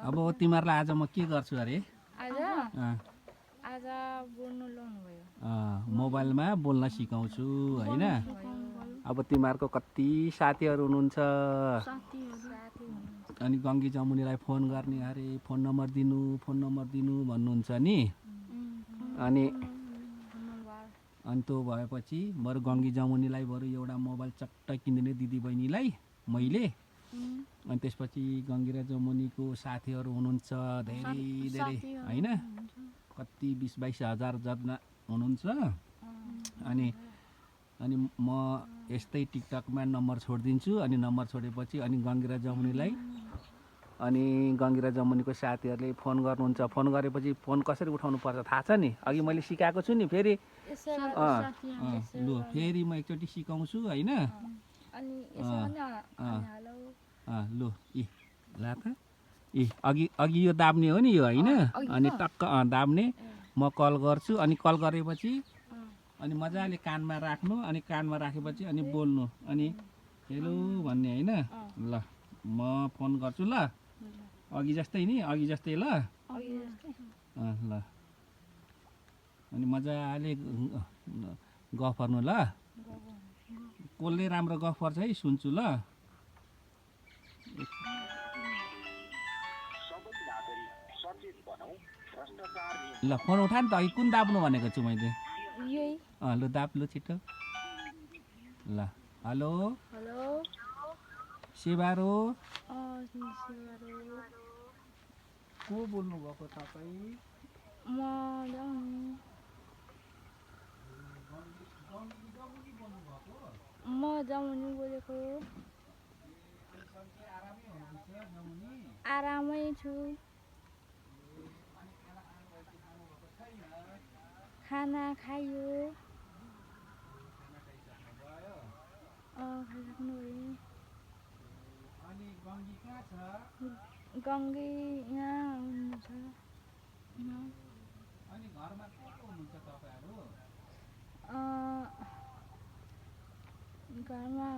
अब तिमीहरूलाई आज म के गर्छु अरे आज बोल्नु लाउनु भयो मोबाइलमा बोल्न सिकाउँछु होइन अब तिमीहरूको कति साथीहरू हुनुहुन्छ अनि गङ्गी जमुनीलाई फोन गर्ने अरे फोन नम्बर दिनु भन्नुहुन्छ नि अनि त्यो भएपछि बरु गङ्गी जमुनीलाई बरु एउटा मोबाइल चट्ट किनिदिने दिदी बहिनीलाई मैले अनि त्यसपछि गङ्गी र जमुनीको साथीहरू हुनुहुन्छ धेरै होइन कति 20-22 हजार जना हुनुहुन्छ अनि म यस्तै टिकटकमा नम्बर छोडिदिन्छु अनि नम्बर छोडेपछि अनि गङ्गी र जमुनीलाई अनि गङ्गी र जमुनीको साथीहरूले फोन गर्नुहुन्छ फोन गरेपछि फोन कसरी उठाउनु पर्छ थाहा छ नि अघि मैले सिकाएको छु नि फेरि लु फेरि म एकचोटि सिकाउँछु होइन लु ला त अघि यो दाब्ने हो नि यो होइन अनि टक्क दाब्ने म कल गर्छु अनि कल गरेपछि अनि मजाले कानमा राख्नु अनि कानमा राखेपछि अनि बोल्नु अनि हेलो भन्ने होइन ल म फोन गर्छु ल अघि जस्तै ल ल अनि मजाले गफ गर्नु ल कसले राम्रो गफ गर्छ है सुन्छु ल ल फोन उठा नि त अघि कुन दाब्नु भनेको छु मैले लु दाब लु छिटो ल हेलो सेवारो को बोल्नु भएको तपाईँ म जमुनी बोलेको आरामै छु खाना खायो गङ्गी यहाँ हुनुहुन्छ अनि घरमा को हुनुहुन्छ तपाईहरु घरमा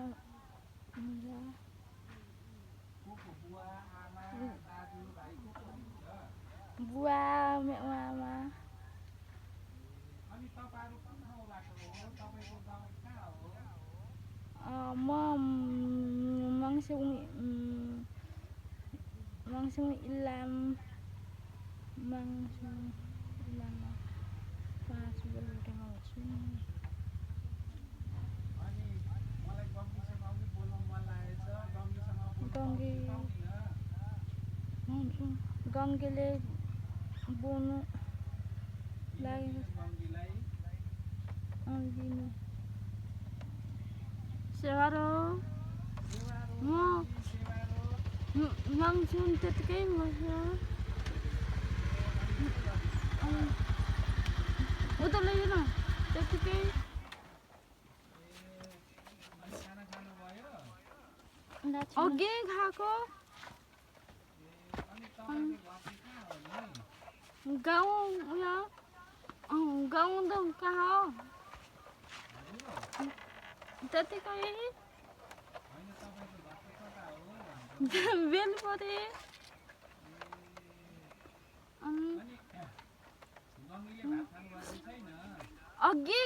बुवा आमा अनि तपाईहरु कुन ठाउँबाट हो तपाईको गाउँ कहाँ हो म मङसुङ इलाम पाँच किलोमिटरमा छु अनि मलाई गङ्गीसँग पनि बोल्न मन लागेछ गङ्गीले बोल्नु लागेको दिनु सेवारो म मङसुङ त्यतिकै बस्छ उता लैजाउन त्यतिकै अघि खाएको गाउँ गाउँ त कहाँ हो त्यतिकै बेलपरे अघि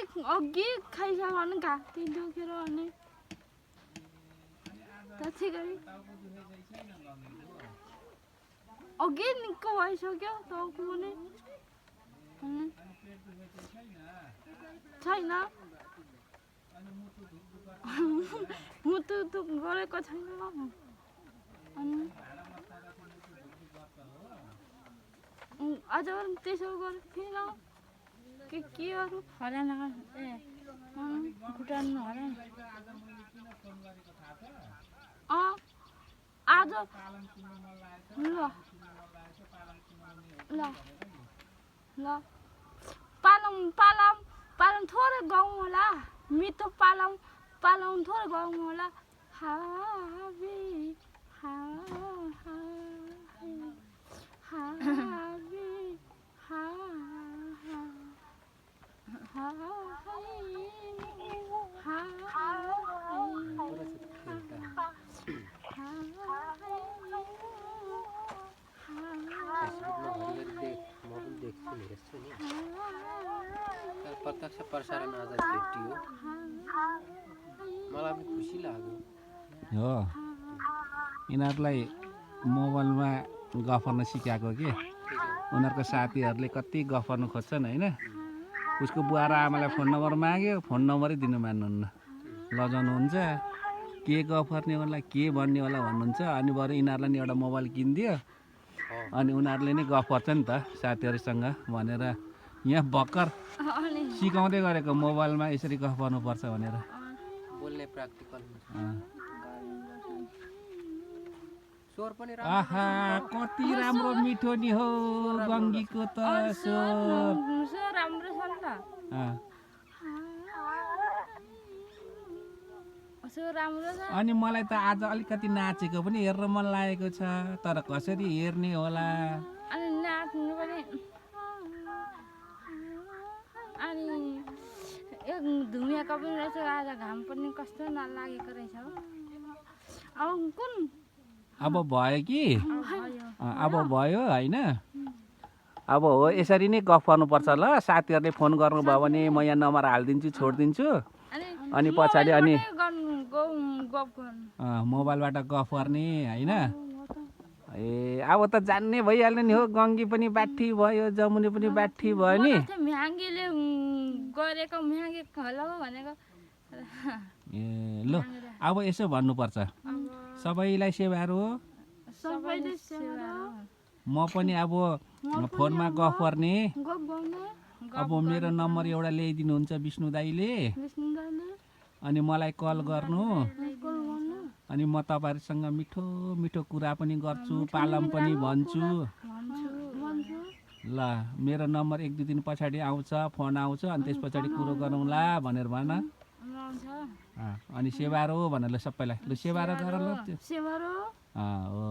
खाइसक्यो भने घाँटी दुखेर अनि त्यतिकै अघि निको भइसक्यो टाउको पनि छैन मुटु दुख गरेको छैन अझ त्यसो गर्थेन केहरू हरान खुट्टान हरान आज ल पालम थोरै गाउँ होला मिठो पालम थोरै गाउँ होला पनि हेर्छु नि तर प्रत्यक्ष प्रसारण आज भेटियो मलाई पनि खुसी लाग्यो हो यिनीहरूलाई मोबाइलमा गफ गर्न सिकाएको के उनीहरूको साथीहरूले कति गफ गर्नु खोज्छन् होइन उसको बुवा र आमालाई फोन नम्बर माग्यो फोन नम्बरै दिनु मान्नुहुन्न लजाउनुहुन्छ के गफ गर्ने होला के भन्ने होला भन्नुहुन्छ अनि बरु यिनीहरूलाई नि एउटा मोबाइल किनिदियो अनि उनीहरूले नै गफ गर्छ नि त साथीहरूसँग भनेर यहाँ भर्खर अनि सिकाउँदै गरेको मोबाइलमा यसरी गफ गर्नुपर्छ भनेर बोल्ने प्र्याक्टिकल स्वर पनि आहा कति राम्रो मिठो नि हो गङ्गीको त स्वर स्वर राम्रो छ नि त अँ। स्वर राम्रो छ अनि मलाई त आज अलिकति नाचेको पनि हेर्न मन लागेको छ तर कसरी हेर्ने होला अनि नाच्नु पनि अनि यो धुमियाको पनि रहेछ आज घाम पनि कस्तो नलागेको रहेछ हो अब कुन अब भयो कि भयो अब भयो होइन अब हो यसरी नै गफ गर्नुपर्छ ल साथीहरूले फोन गर्नुभयो भने म यहाँ नम्बर हालिदिन्छु छोडिदिन्छु अनि पछाडि अनि गफ गर्नु मोबाइलबाट गफ गर्ने होइन ए अब त जान्ने भइहाल्यो नि हो गङ्गी पनि बाठी भयो जमुनी पनि बाठी भयो नि म्याङ्गीले गरेको म्याङ्गे होला भनेको ए ल अब यसो भन्नुपर्छ सबैलाई सेवारो सबैले सेवा म पनि अब फोनमा गफ गर्ने गफ गर्ने अब मेरो नम्बर एउटा ल्याइदिनुहुन्छ विष्णु दाईले विष्णु दाइले अनि मलाई कल गर्नु कल गर्नु अनि म तपाईँहरूसँग मिठो मिठो कुरा पनि गर्छु पालम पनि भन्छु भन्छु ल मेरो नम्बर 1-2 दिन पछाडि आउँछ फोन आउँछ अनि त्यस पछाडि कुरो गरौँला भनेर भन आउँछ अनि सेवारो भनेर ल सबैलाई ल सेवारो गर ल त्यो सेवारो हो